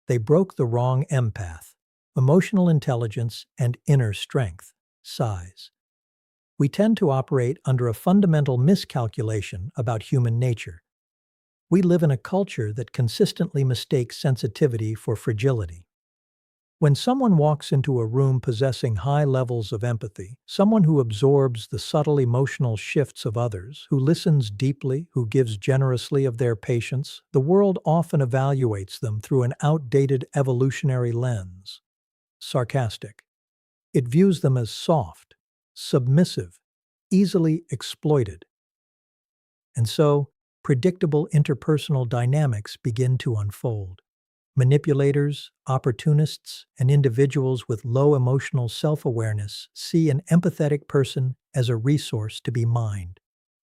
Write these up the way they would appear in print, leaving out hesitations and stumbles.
They broke the wrong empath, emotional intelligence, and inner strength, size. We tend to operate under a fundamental miscalculation about human nature. We live in a culture that consistently mistakes sensitivity for fragility. When someone walks into a room possessing high levels of empathy, someone who absorbs the subtle emotional shifts of others, who listens deeply, who gives generously of their patience, the world often evaluates them through an outdated evolutionary lens. Sarcastic. It views them as soft, submissive, easily exploited. And so, predictable interpersonal dynamics begin to unfold. Manipulators, opportunists, and individuals with low emotional self-awareness see an empathetic person as a resource to be mined.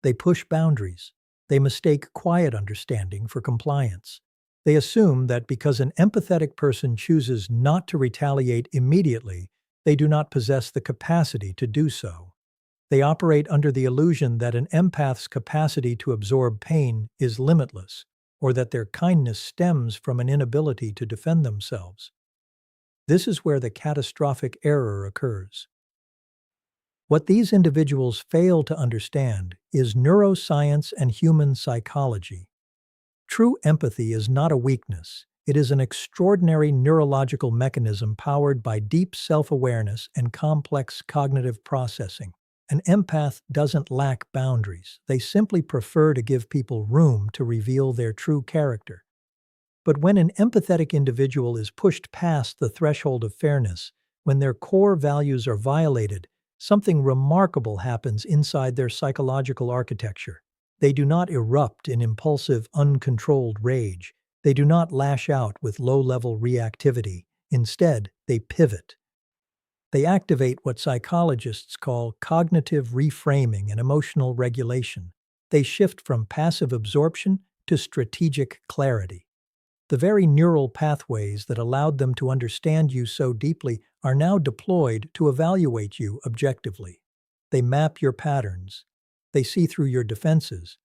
They push boundaries. They mistake quiet understanding for compliance. They assume that because an empathetic person chooses not to retaliate immediately, they do not possess the capacity to do so. They operate under the illusion that an empath's capacity to absorb pain is limitless, or that their kindness stems from an inability to defend themselves. This is where the catastrophic error occurs. What these individuals fail to understand is neuroscience and human psychology. True empathy is not a weakness. It is an extraordinary neurological mechanism powered by deep self-awareness and complex cognitive processing. An empath doesn't lack boundaries. They simply prefer to give people room to reveal their true character. But when an empathetic individual is pushed past the threshold of fairness, when their core values are violated, something remarkable happens inside their psychological architecture. They do not erupt in impulsive, uncontrolled rage. They do not lash out with low-level reactivity. Instead, they pivot. They activate what psychologists call cognitive reframing and emotional regulation. They shift from passive absorption to strategic clarity. The very neural pathways that allowed them to understand you so deeply are now deployed to evaluate you objectively. They map your patterns. They see through your defenses.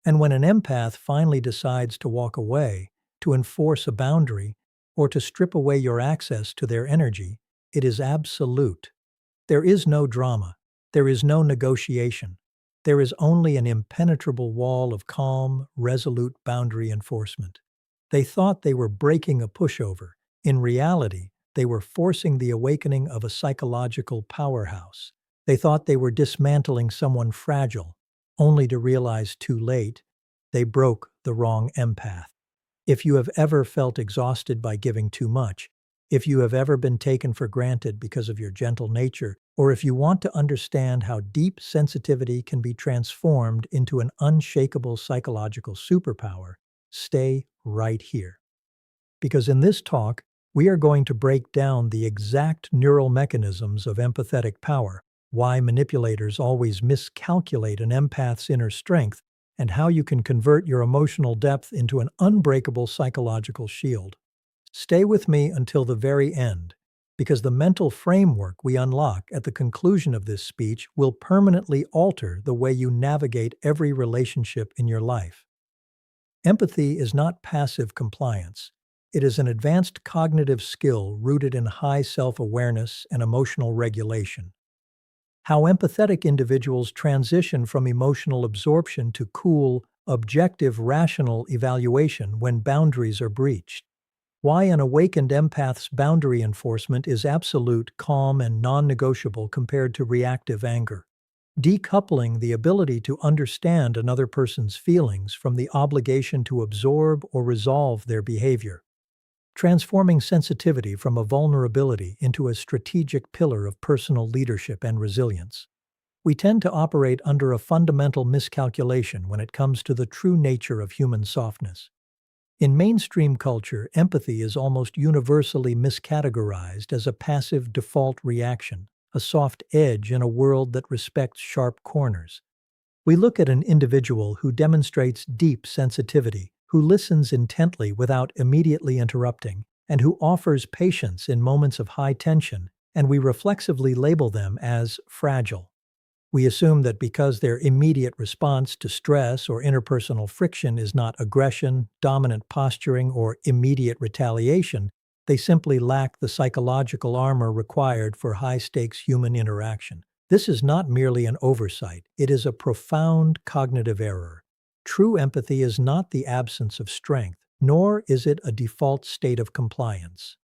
And when an empath finally decides to walk away, to enforce a boundary, or to strip away your access to their energy, it is absolute. There is no drama. There is no negotiation. There is only an impenetrable wall of calm, resolute boundary enforcement. They thought they were breaking a pushover. In reality, they were forcing the awakening of a psychological powerhouse. They thought they were dismantling someone fragile, only to realize too late they broke the wrong empath. If you have ever felt exhausted by giving too much, if you have ever been taken for granted because of your gentle nature, or if you want to understand how deep sensitivity can be transformed into an unshakable psychological superpower, stay right here. Because in this talk, we are going to break down the exact neural mechanisms of empathetic power, why manipulators always miscalculate an empath's inner strength, and how you can convert your emotional depth into an unbreakable psychological shield. Stay with me until the very end, because the mental framework we unlock at the conclusion of this speech will permanently alter the way you navigate every relationship in your life. Empathy is not passive compliance. It is an advanced cognitive skill rooted in high self-awareness and emotional regulation. How empathetic individuals transition from emotional absorption to cool, objective, rational evaluation when boundaries are breached. Why an awakened empath's boundary enforcement is absolute, calm, and non-negotiable compared to reactive anger. Decoupling the ability to understand another person's feelings from the obligation to absorb or resolve their behavior. Transforming sensitivity from a vulnerability into a strategic pillar of personal leadership and resilience. We tend to operate under a fundamental miscalculation when it comes to the true nature of human softness. In mainstream culture, empathy is almost universally miscategorized as a passive default reaction, a soft edge in a world that respects sharp corners. We look at an individual who demonstrates deep sensitivity, who listens intently without immediately interrupting, and who offers patience in moments of high tension, and we reflexively label them as fragile. We assume that because their immediate response to stress or interpersonal friction is not aggression, dominant posturing, or immediate retaliation, They simply lack the psychological armor required for high-stakes human interaction. This is not merely an oversight, it is a profound cognitive error. True empathy is not the absence of strength, nor is it a default state of compliance.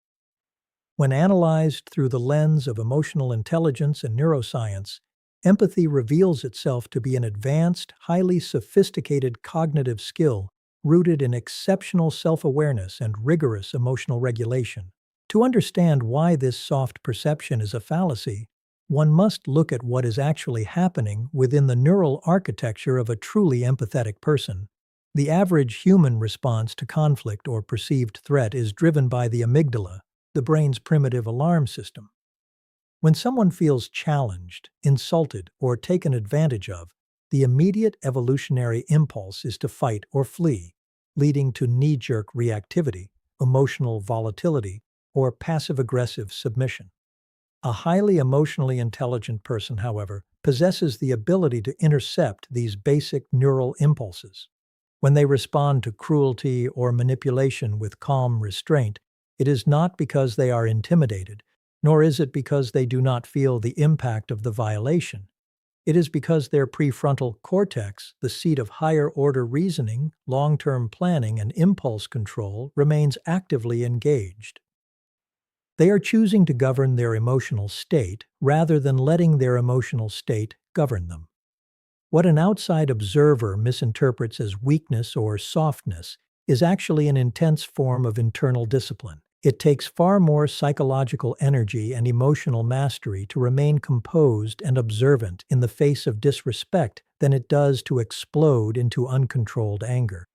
When analyzed through the lens of emotional intelligence and neuroscience, empathy reveals itself to be an advanced, highly sophisticated cognitive skill rooted in exceptional self-awareness and rigorous emotional regulation. To understand why this soft perception is a fallacy, one must look at what is actually happening within the neural architecture of a truly empathetic person. The average human response to conflict or perceived threat is driven by the amygdala, the brain's primitive alarm system. When someone feels challenged, insulted, or taken advantage of, the immediate evolutionary impulse is to fight or flee, leading to knee-jerk reactivity, emotional volatility, or passive-aggressive submission. A highly emotionally intelligent person, however, possesses the ability to intercept these basic neural impulses. When they respond to cruelty or manipulation with calm restraint, it is not because they are intimidated, nor is it because they do not feel the impact of the violation. It is because their prefrontal cortex, the seat of higher-order reasoning, long-term planning, and impulse control, remains actively engaged. They are choosing to govern their emotional state rather than letting their emotional state govern them. What an outside observer misinterprets as weakness or softness is actually an intense form of internal discipline. It takes far more psychological energy and emotional mastery to remain composed and observant in the face of disrespect than it does to explode into uncontrolled anger.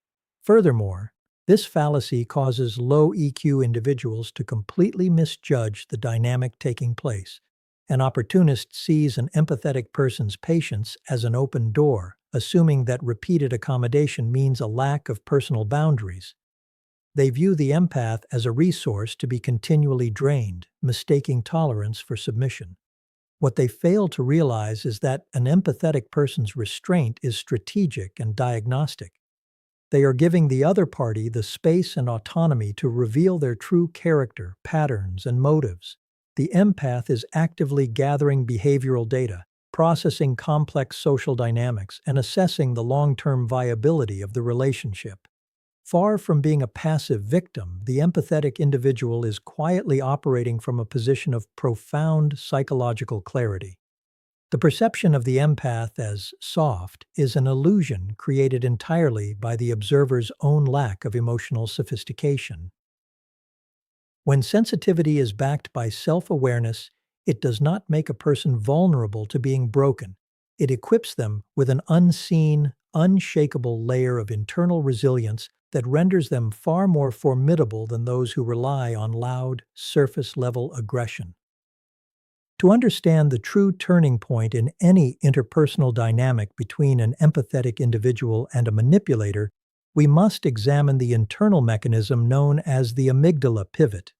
Furthermore, this fallacy causes low EQ individuals to completely misjudge the dynamic taking place. An opportunist sees an empathetic person's patience as an open door, assuming that repeated accommodation means a lack of personal boundaries. They view the empath as a resource to be continually drained, mistaking tolerance for submission. What they fail to realize is that an empathetic person's restraint is strategic and diagnostic. They are giving the other party the space and autonomy to reveal their true character, patterns, and motives. The empath is actively gathering behavioral data, processing complex social dynamics, and assessing the long-term viability of the relationship. Far from being a passive victim, the empathetic individual is quietly operating from a position of profound psychological clarity. The perception of the empath as soft is an illusion created entirely by the observer's own lack of emotional sophistication. When sensitivity is backed by self-awareness, it does not make a person vulnerable to being broken. It equips them with an unseen, unshakable layer of internal resilience that renders them far more formidable than those who rely on loud, surface-level aggression. To understand the true turning point in any interpersonal dynamic between an empathetic individual and a manipulator, we must examine the internal mechanism known as the amygdala pivot.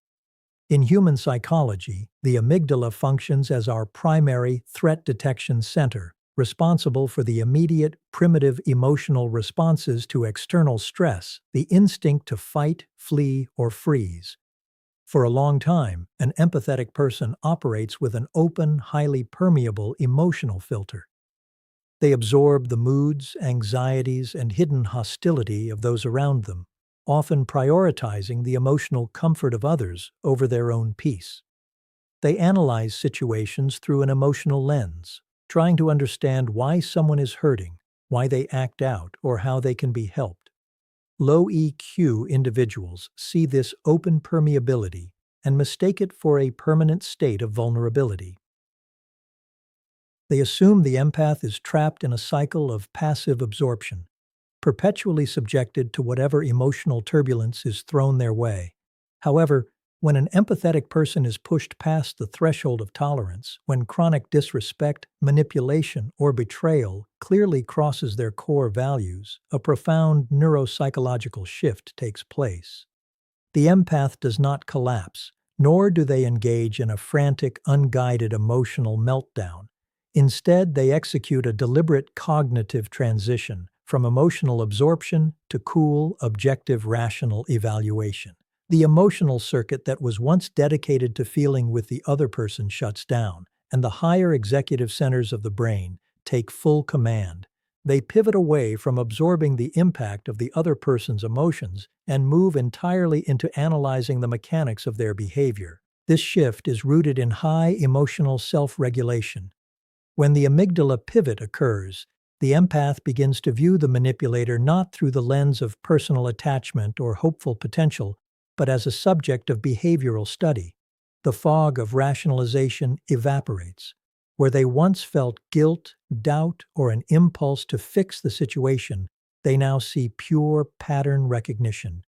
In human psychology, the amygdala functions as our primary threat detection center, responsible for the immediate, primitive emotional responses to external stress, the instinct to fight, flee, or freeze. For a long time, an empathetic person operates with an open, highly permeable emotional filter. They absorb the moods, anxieties, and hidden hostility of those around them, often prioritizing the emotional comfort of others over their own peace. They analyze situations through an emotional lens, trying to understand why someone is hurting, why they act out, or how they can be helped. Low EQ individuals see this open permeability and mistake it for a permanent state of vulnerability. They assume the empath is trapped in a cycle of passive absorption, perpetually subjected to whatever emotional turbulence is thrown their way. However, when an empathetic person is pushed past the threshold of tolerance, when chronic disrespect, manipulation, or betrayal clearly crosses their core values, a profound neuropsychological shift takes place. The empath does not collapse, nor do they engage in a frantic, unguided emotional meltdown. Instead, they execute a deliberate cognitive transition from emotional absorption to cool, objective, rational evaluation. The emotional circuit that was once dedicated to feeling with the other person shuts down, and the higher executive centers of the brain take full command. They pivot away from absorbing the impact of the other person's emotions and move entirely into analyzing the mechanics of their behavior. This shift is rooted in high emotional self-regulation. When the amygdala pivot occurs, the empath begins to view the manipulator not through the lens of personal attachment or hopeful potential, but as a subject of behavioral study. The fog of rationalization evaporates. Where they once felt guilt, doubt, or an impulse to fix the situation, they now see pure pattern recognition.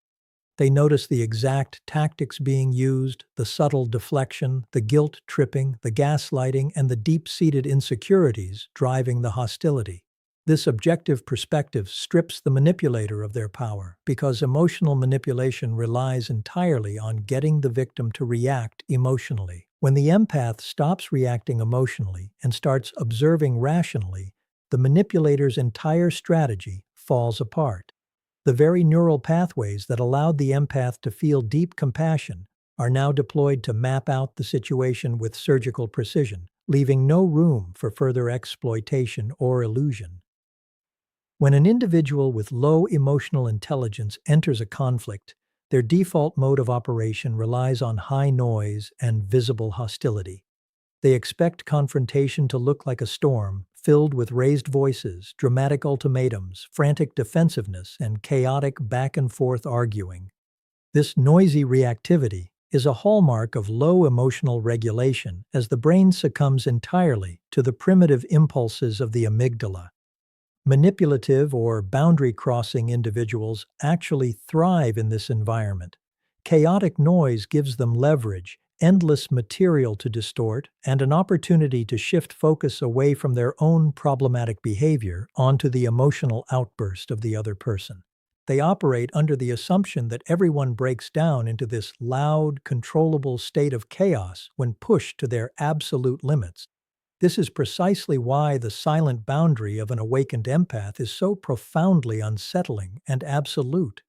They notice the exact tactics being used, the subtle deflection, the guilt tripping, the gaslighting, and the deep-seated insecurities driving the hostility. This objective perspective strips the manipulator of their power because emotional manipulation relies entirely on getting the victim to react emotionally. When the empath stops reacting emotionally and starts observing rationally, the manipulator's entire strategy falls apart. The very neural pathways that allowed the empath to feel deep compassion are now deployed to map out the situation with surgical precision, leaving no room for further exploitation or illusion. When an individual with low emotional intelligence enters a conflict, their default mode of operation relies on high noise and visible hostility. They expect confrontation to look like a storm, filled with raised voices, dramatic ultimatums, frantic defensiveness, and chaotic back-and-forth arguing. This noisy reactivity is a hallmark of low emotional regulation as the brain succumbs entirely to the primitive impulses of the amygdala. Manipulative or boundary-crossing individuals actually thrive in this environment. Chaotic noise gives them leverage, endless material to distort, and an opportunity to shift focus away from their own problematic behavior onto the emotional outburst of the other person. They operate under the assumption that everyone breaks down into this loud, controllable state of chaos when pushed to their absolute limits. This is precisely why the silent boundary of an awakened empath is so profoundly unsettling and absolute.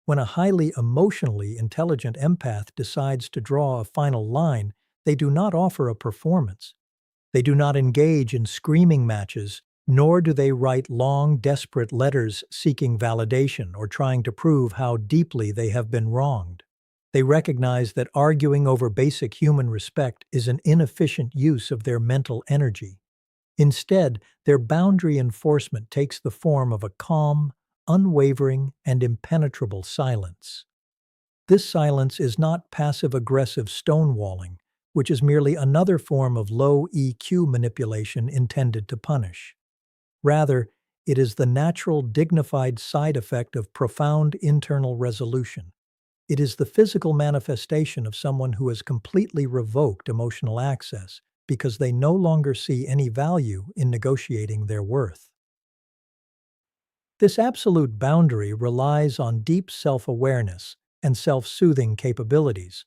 When a highly emotionally intelligent empath decides to draw a final line, they do not offer a performance. They do not engage in screaming matches, nor do they write long, desperate letters seeking validation or trying to prove how deeply they have been wronged. They recognize that arguing over basic human respect is an inefficient use of their mental energy. Instead, their boundary enforcement takes the form of a calm, unwavering, and impenetrable silence. This silence is not passive-aggressive stonewalling, which is merely another form of low EQ manipulation intended to punish. Rather, it is the natural, dignified side effect of profound internal resolution. It is the physical manifestation of someone who has completely revoked emotional access because they no longer see any value in negotiating their worth. This absolute boundary relies on deep self-awareness and self-soothing capabilities.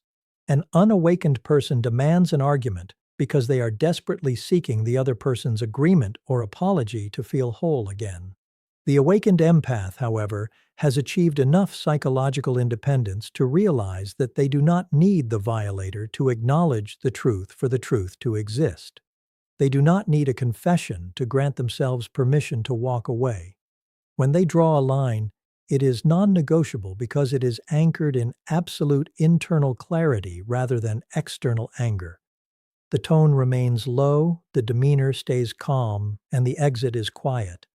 An unawakened person demands an argument because they are desperately seeking the other person's agreement or apology to feel whole again. The awakened empath, however, has achieved enough psychological independence to realize that they do not need the violator to acknowledge the truth for the truth to exist. They do not need a confession to grant themselves permission to walk away. When they draw a line, it is non-negotiable because it is anchored in absolute internal clarity rather than external anger. The tone remains low, the demeanor stays calm, and the exit is quiet.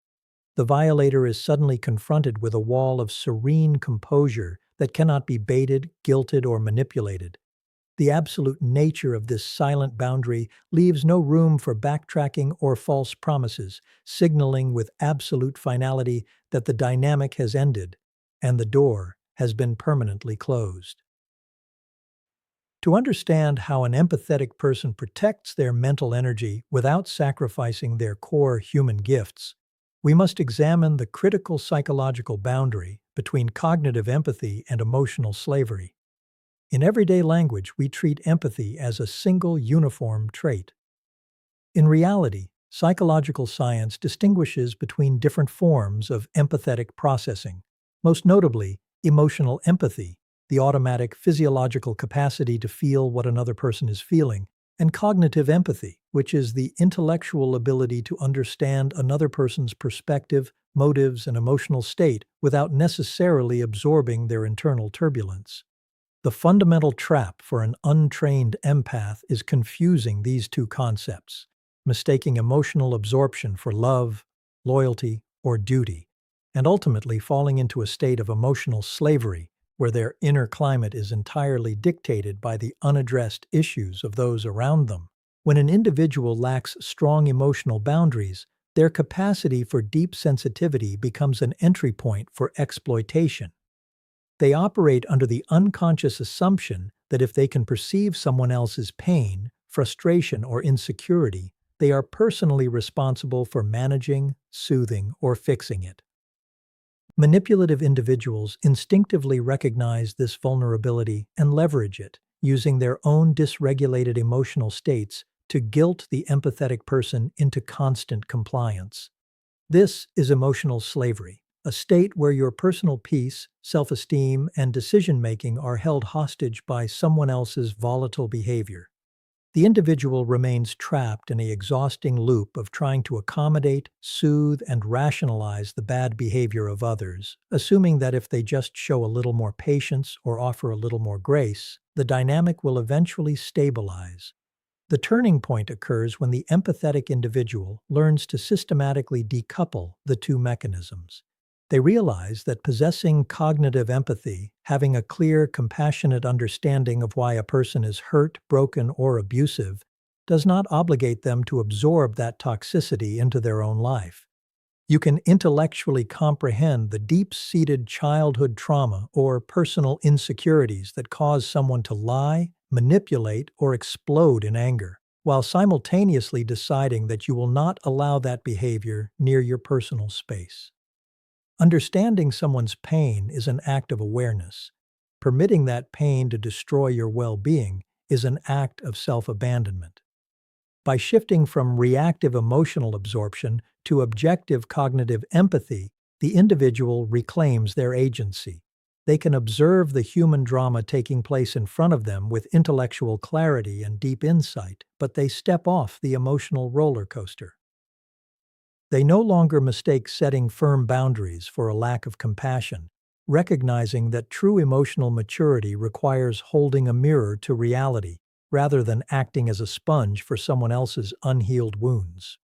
The violator is suddenly confronted with a wall of serene composure that cannot be baited, guilted, or manipulated. The absolute nature of this silent boundary leaves no room for backtracking or false promises, signaling with absolute finality that the dynamic has ended and the door has been permanently closed. To understand how an empathetic person protects their mental energy without sacrificing their core human gifts, we must examine the critical psychological boundary between cognitive empathy and emotional slavery. In everyday language, we treat empathy as a single uniform trait. In reality, psychological science distinguishes between different forms of empathetic processing, most notably emotional empathy, the automatic physiological capacity to feel what another person is feeling, and cognitive empathy, which is the intellectual ability to understand another person's perspective, motives, and emotional state without necessarily absorbing their internal turbulence. The fundamental trap for an untrained empath is confusing these two concepts, mistaking emotional absorption for love, loyalty, or duty, and ultimately falling into a state of emotional slavery where their inner climate is entirely dictated by the unaddressed issues of those around them. When an individual lacks strong emotional boundaries, their capacity for deep sensitivity becomes an entry point for exploitation. They operate under the unconscious assumption that if they can perceive someone else's pain, frustration, or insecurity, they are personally responsible for managing, soothing, or fixing it. Manipulative individuals instinctively recognize this vulnerability and leverage it, using their own dysregulated emotional states to guilt the empathetic person into constant compliance. This is emotional slavery, a state where your personal peace, self-esteem, and decision-making are held hostage by someone else's volatile behavior. The individual remains trapped in an exhausting loop of trying to accommodate, soothe, and rationalize the bad behavior of others, assuming that if they just show a little more patience or offer a little more grace, the dynamic will eventually stabilize. The turning point occurs when the empathetic individual learns to systematically decouple the two mechanisms. They realize that possessing cognitive empathy, having a clear, compassionate understanding of why a person is hurt, broken, or abusive, does not obligate them to absorb that toxicity into their own life. You can intellectually comprehend the deep-seated childhood trauma or personal insecurities that cause someone to lie, manipulate, or explode in anger, while simultaneously deciding that you will not allow that behavior near your personal space. Understanding someone's pain is an act of awareness. Permitting that pain to destroy your well-being is an act of self-abandonment. By shifting from reactive emotional absorption to objective cognitive empathy, the individual reclaims their agency. They can observe the human drama taking place in front of them with intellectual clarity and deep insight, but they step off the emotional roller coaster. They no longer mistake setting firm boundaries for a lack of compassion, recognizing that true emotional maturity requires holding a mirror to reality rather than acting as a sponge for someone else's unhealed wounds.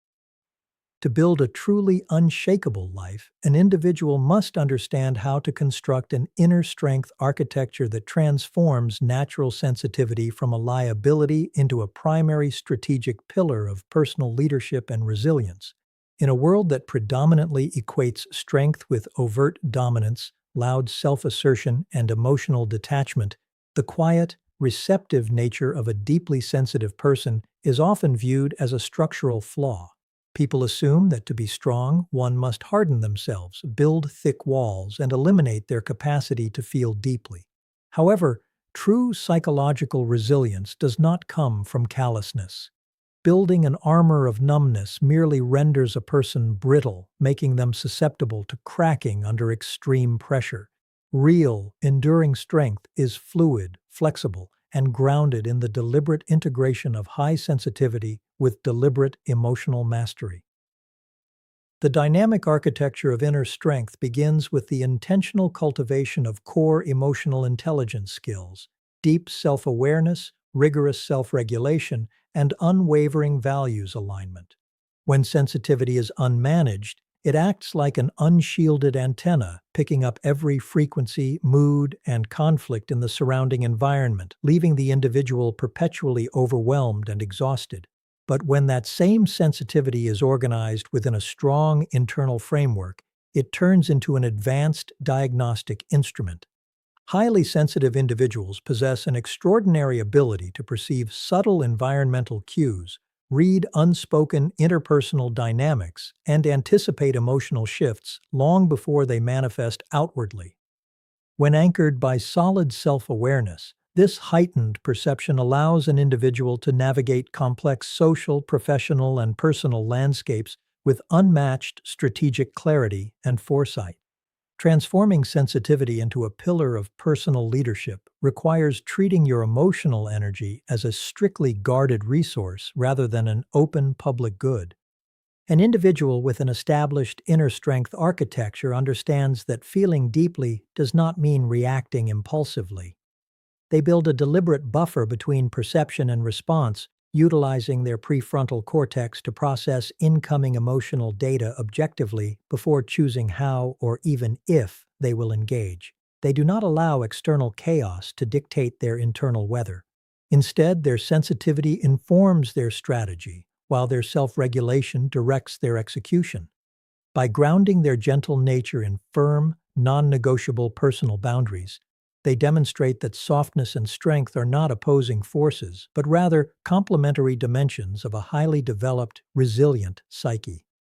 To build a truly unshakable life, an individual must understand how to construct an inner strength architecture that transforms natural sensitivity from a liability into a primary strategic pillar of personal leadership and resilience. In a world that predominantly equates strength with overt dominance, loud self-assertion, and emotional detachment, the quiet, receptive nature of a deeply sensitive person is often viewed as a structural flaw. People assume that to be strong, one must harden themselves, build thick walls, and eliminate their capacity to feel deeply. However, true psychological resilience does not come from callousness. Building an armor of numbness merely renders a person brittle, making them susceptible to cracking under extreme pressure. Real, enduring strength is fluid, flexible, and grounded in the deliberate integration of high sensitivity with deliberate emotional mastery. The dynamic architecture of inner strength begins with the intentional cultivation of core emotional intelligence skills, deep self-awareness, rigorous self-regulation, and unwavering values alignment. When sensitivity is unmanaged, it acts like an unshielded antenna, picking up every frequency, mood, and conflict in the surrounding environment, leaving the individual perpetually overwhelmed and exhausted. But when that same sensitivity is organized within a strong internal framework, it turns into an advanced diagnostic instrument. Highly sensitive individuals possess an extraordinary ability to perceive subtle environmental cues, read unspoken interpersonal dynamics, and anticipate emotional shifts long before they manifest outwardly. When anchored by solid self-awareness, this heightened perception allows an individual to navigate complex social, professional, and personal landscapes with unmatched strategic clarity and foresight. Transforming sensitivity into a pillar of personal leadership requires treating your emotional energy as a strictly guarded resource rather than an open public good. An individual with an established inner strength architecture understands that feeling deeply does not mean reacting impulsively. They build a deliberate buffer between perception and response, utilizing their prefrontal cortex to process incoming emotional data objectively before choosing how or even if they will engage. They do not allow external chaos to dictate their internal weather. Instead, their sensitivity informs their strategy, while their self-regulation directs their execution. By grounding their gentle nature in firm, non-negotiable personal boundaries, they demonstrate that softness and strength are not opposing forces, but rather complementary dimensions of a highly developed, resilient psyche.